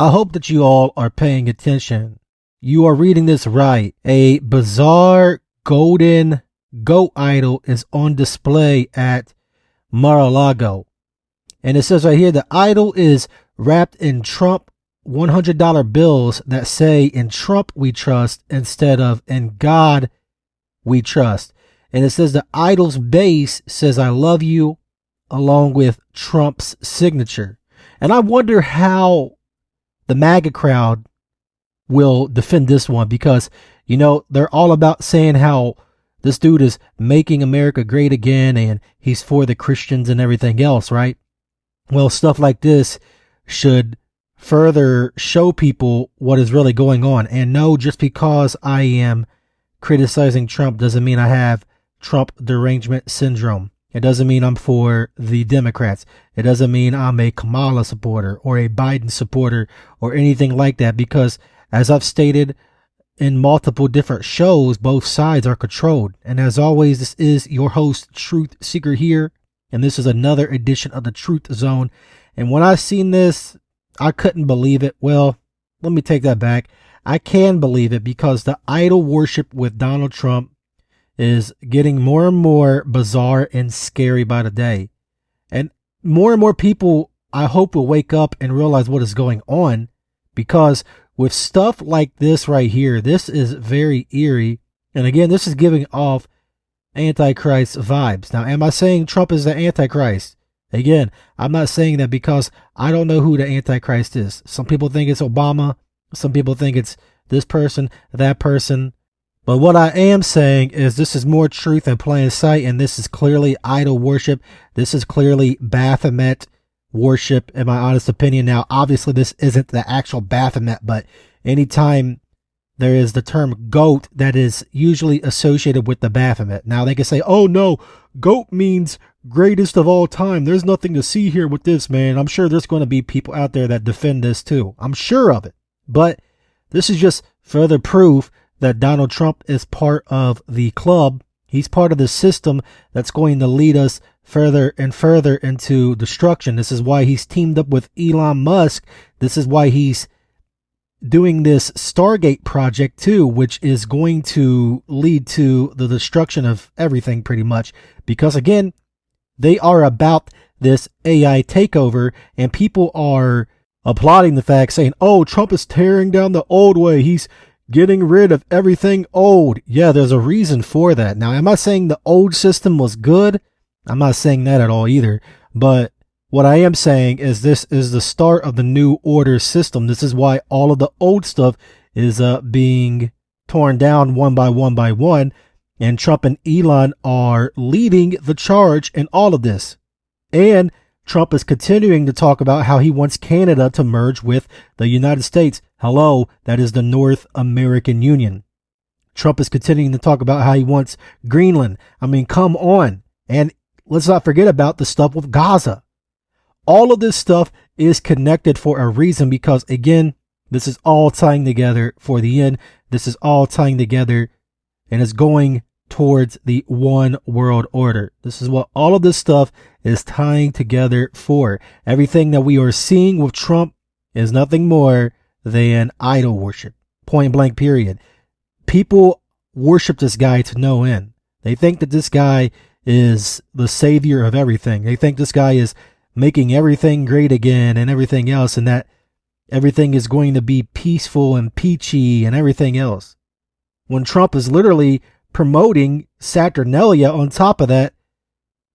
I hope that you all are paying attention. You are reading this right. A bizarre golden goat idol is on display at Mar-a-Lago. And it says right here, the idol is wrapped in Trump $100 bills that say "In Trump we trust" instead of "In God we trust." And it says the idol's base says "I love you" along with Trump's signature. And I wonder how the MAGA crowd will defend this one, because, you know, they're all about saying how this dude is making America great again and he's for the Christians and everything else, right? Well, stuff like this should further show people what is really going on. And no, just because I am criticizing Trump doesn't mean I have Trump derangement syndrome. It doesn't mean I'm for the Democrats. It doesn't mean I'm a Kamala supporter or a Biden supporter or anything like that, because as I've stated in multiple different shows, both sides are controlled. And as always, this is your host, Truth Seeker here. And this is another edition of the Truth Zone. And when I seen this, I couldn't believe it. Well, let me take that back. I can believe it, because the idol worship with Donald Trump is getting more and more bizarre and scary by the day. And more people, I hope, will wake up and realize what is going on, because with stuff like this right here, this is very eerie. And again, this is giving off Antichrist vibes. Now, am I saying Trump is the Antichrist? Again, I'm not saying that, because I don't know who the Antichrist is. Some people think it's Obama. Some people think it's this person, that person. But what I am saying is this is more truth in plain sight, and this is clearly idol worship. This is clearly Baphomet worship, in my honest opinion. Now, obviously, this isn't the actual Baphomet, but anytime there is the term goat, that is usually associated with the Baphomet. Now, they can say, oh no, goat means greatest of all time. There's nothing to see here with this, man. I'm sure there's going to be people out there that defend this too. I'm sure of it. But this is just further proof that Donald Trump is part of the club. He's part of the system that's going to lead us further and further into destruction. This is why he's teamed up with Elon Musk. This is why he's doing this Stargate project too, which is going to lead to the destruction of everything pretty much, because again, they are about this AI takeover, and people are applauding the fact, saying, oh, Trump is tearing down the old way. He's getting rid of everything old. Yeah, there's a reason for that. Now, am I saying the old system was good? I'm not saying that at all either. But what I am saying is this is the start of the new order system. This is why all of the old stuff is being torn down one by one. And Trump and Elon are leading the charge in all of this. And Trump is continuing to talk about how he wants Canada to merge with the United States. Hello, that is the North American Union. Trump is continuing to talk about how he wants Greenland. I mean, come on. And let's not forget about the stuff with Gaza. All of this stuff is connected for a reason, because again, this is all tying together for the end. This is all tying together, and it's going towards the one world order. This is what all of this stuff is tying together for. Everything that we are seeing with Trump is nothing more than idol worship. Point blank, period. People worship this guy to no end. They think that this guy is the savior of everything. They think this guy is making everything great again and everything else, and that everything is going to be peaceful and peachy and everything else, when Trump is literally promoting Saturnalia on top of that,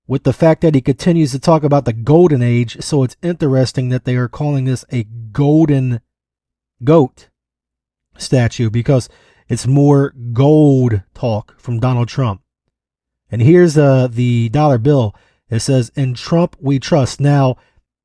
with the fact that he continues to talk about the golden age. So it's interesting that they are calling this a golden goat statue, because it's more gold talk from Donald Trump. And here's the dollar bill. It says, "In Trump we trust." Now,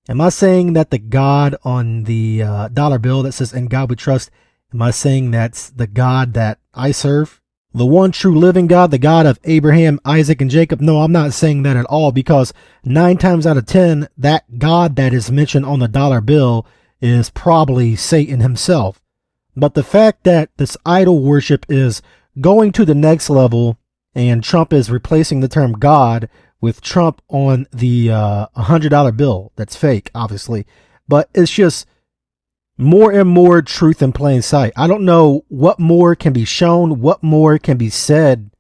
am I saying that the God on the dollar bill that says "In God we trust," am I saying that's the God that I serve? The one true living God, the God of Abraham, Isaac, and Jacob? No, I'm not saying that at all, because 9 times out of 10, that God that is mentioned on the dollar bill is probably Satan himself. But the fact that this idol worship is going to the next level, and Trump is replacing the term God with Trump on the $100 bill, that's fake, obviously. But it's just more and more truth in plain sight. I don't know what more can be shown, what more can be said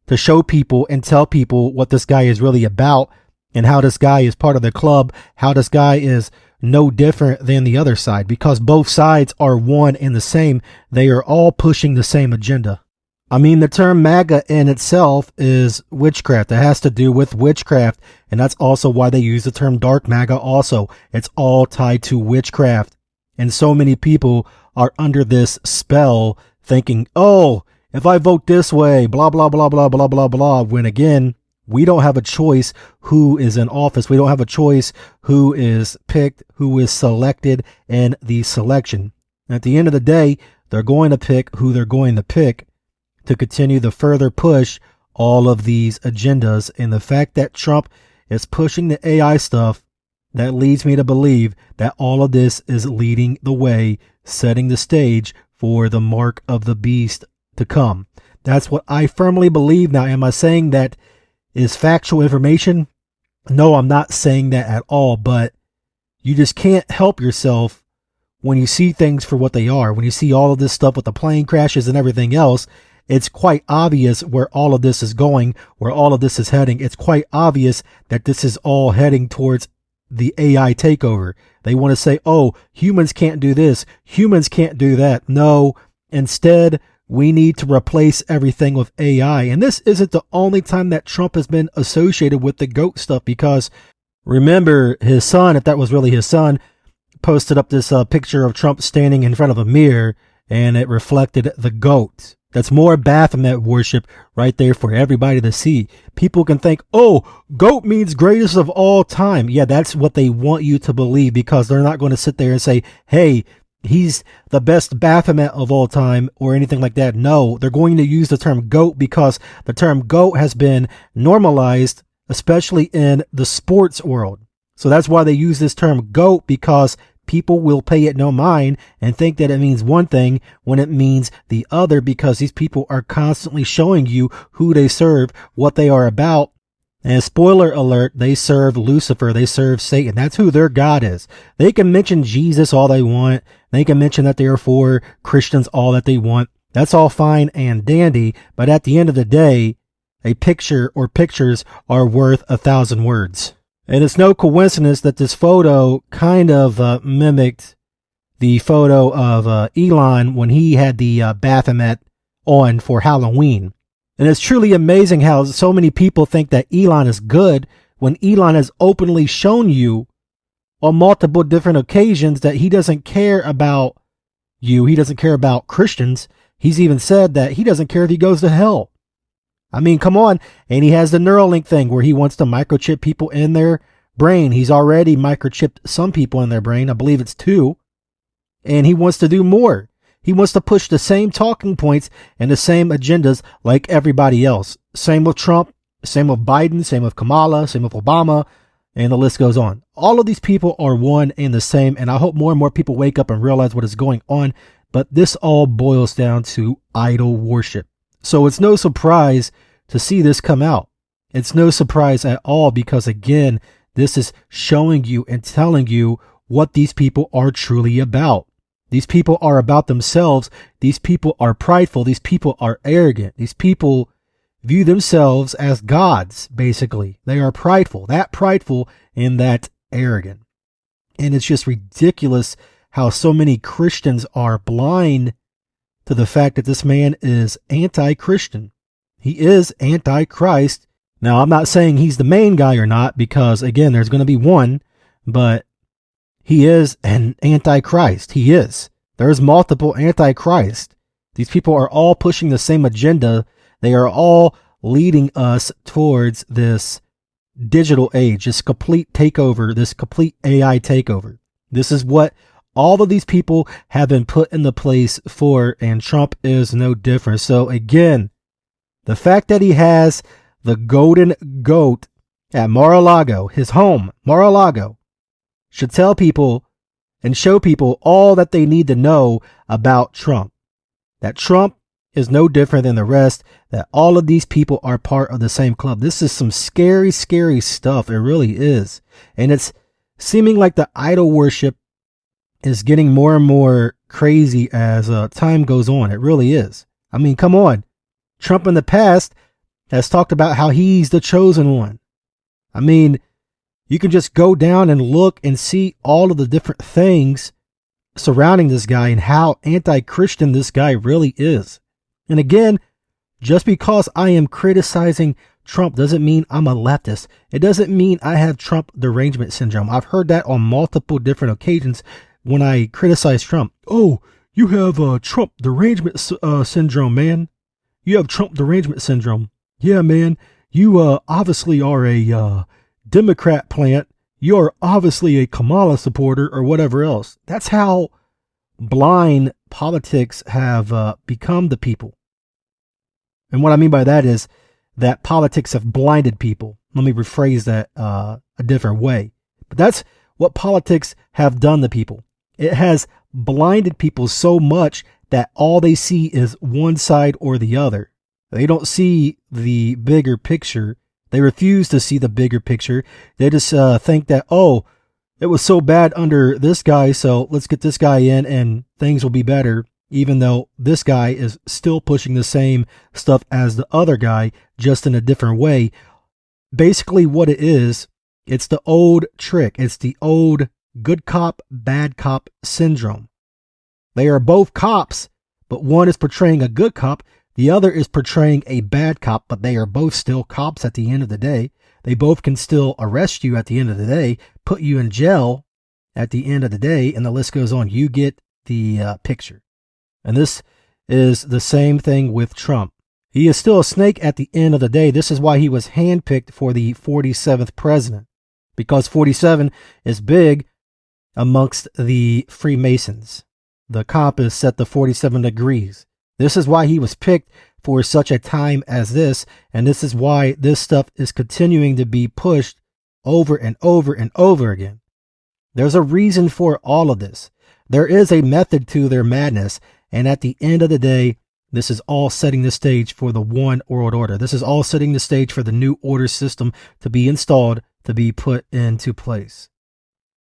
to show people and tell people what this guy is really about and how this guy is part of the club, how this guy is no different than the other side, because both sides are one and the same. They are all pushing the same agenda. I mean, the term MAGA in itself is witchcraft. It has to do with witchcraft, and that's also why they use the term dark MAGA also. It's all tied to witchcraft. And so many people are under this spell thinking, oh, if I vote this way, blah, blah, blah, blah, blah, blah, blah, when again, we don't have a choice who is in office. We don't have a choice who is picked, who is selected in the selection. At the end of the day, they're going to pick who they're going to pick to continue to further push all of these agendas. And the fact that Trump is pushing the AI stuff, that leads me to believe that all of this is leading the way, setting the stage for the mark of the beast to come. That's what I firmly believe. Now, am I saying that is factual information? No, I'm not saying that at all, but you just can't help yourself when you see things for what they are. When you see all of this stuff with the plane crashes and everything else, it's quite obvious where all of this is going, where all of this is heading. It's quite obvious that this is all heading towards the AI takeover. They want to say, oh, humans can't do this, humans can't do that. No, instead, we need to replace everything with AI. And this isn't the only time that Trump has been associated with the GOAT stuff, because remember, his son, if that was really his son, posted up this picture of Trump standing in front of a mirror, and it reflected the GOAT. That's more Baphomet worship right there for everybody to see. People can think, oh, GOAT means greatest of all time. Yeah, that's what they want you to believe, because they're not going to sit there and say, hey, he's the best Baphomet of all time or anything like that. No, they're going to use the term GOAT because the term GOAT has been normalized, especially in the sports world. So that's why they use this term GOAT, because people will pay it no mind and think that it means one thing when it means the other, because these people are constantly showing you who they serve, what they are about. And spoiler alert, they serve Lucifer, they serve Satan. That's who their God is. They can mention Jesus all they want. They can mention that they are for Christians all that they want. That's all fine and dandy. But at the end of the day, a picture or pictures are worth 1,000 words. And it's no coincidence that this photo kind of mimicked the photo of Elon when he had the Baphomet on for Halloween. And it's truly amazing how so many people think that Elon is good when Elon has openly shown you on multiple different occasions that he doesn't care about you. He doesn't care about Christians. He's even said that he doesn't care if he goes to hell. I mean, come on. And he has the Neurolink thing where he wants to microchip people in their brain. He's already microchipped some people in their brain. I believe it's 2. And he wants to do more. He wants to push the same talking points and the same agendas like everybody else. Same with Trump, same with Biden, same with Kamala, same with Obama, and the list goes on. All of these people are one and the same, and I hope more and more people wake up and realize what is going on. But this all boils down to idol worship. So it's no surprise to see this come out. It's no surprise at all, because again, this is showing you and telling you what these people are truly about. These people are about themselves. These people are prideful. These people are arrogant. These people view themselves as gods, basically. They are prideful, that prideful and that arrogant. And it's just ridiculous how so many Christians are blind to the fact that this man is anti-Christian. He is anti-Christ. Now, I'm not saying he's the main guy or not, because again, there's going to be one, but he is an anti-Christ. He is. There's multiple anti-Christ. These people are all pushing the same agenda. They are all leading us towards this digital age, this complete takeover, this complete AI takeover. This is what all of these people have been put in the place for, and Trump is no different. So again, the fact that he has the golden goat at Mar-a-Lago, his home, Mar-a-Lago, should tell people and show people all that they need to know about Trump. That Trump is no different than the rest, that all of these people are part of the same club. This is some scary, scary stuff. It really is. And it's seeming like the idol worship is getting more and more crazy as time goes on. It really is. I mean, come on. Trump in the past has talked about how he's the chosen one. I mean, you can just go down and look and see all of the different things surrounding this guy and how anti-Christian this guy really is. And again, just because I am criticizing Trump doesn't mean I'm a leftist. It doesn't mean I have Trump derangement syndrome. I've heard that on multiple different occasions when I criticize Trump. Oh, you have Trump derangement syndrome, man. You have Trump derangement syndrome. Yeah, man. You obviously are a Democrat plant. You're obviously a Kamala supporter or whatever else. That's how blind politics have become the people. And what I mean by that is that politics have blinded people. Let me rephrase that a different way. But that's what politics have done to people. It has blinded people so much that all they see is one side or the other. They don't see the bigger picture. They refuse to see the bigger picture. They just think that, oh, it was so bad under this guy, so let's get this guy in and things will be better, even though this guy is still pushing the same stuff as the other guy, just in a different way. Basically what it is, it's the old trick. It's the old good cop, bad cop syndrome. They are both cops, but one is portraying a good cop. The other is portraying a bad cop, but they are both still cops at the end of the day. They both can still arrest you at the end of the day, put you in jail at the end of the day, and the list goes on. You get the picture. And this is the same thing with Trump. He is still a snake at the end of the day. This is why he was handpicked for the 47th president, because 47 is big amongst the Freemasons. The comp is set to 47 degrees. This is why he was picked for such a time as this, and this is why this stuff is continuing to be pushed over and over and over again. There's a reason for all of this. There is a method to their madness, and at the end of the day, this is all setting the stage for the one world order. This is all setting the stage for the new order system to be installed, to be put into place.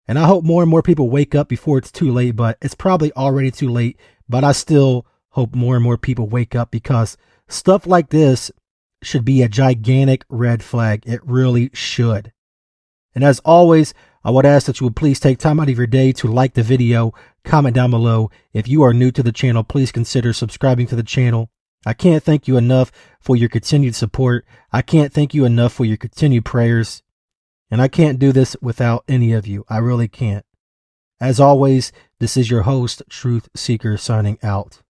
And I hope more and more people wake up before it's too late, but it's probably already too late, but I still hope more and more people wake up, because stuff like this should be a gigantic red flag. It really should. And as always, I would ask that you would please take time out of your day to like the video, comment down below. If you are new to the channel, please consider subscribing to the channel. I can't thank you enough for your continued support. I can't thank you enough for your continued prayers. And I can't do this without any of you. I really can't. As always, this is your host, Truth Seeker, signing out.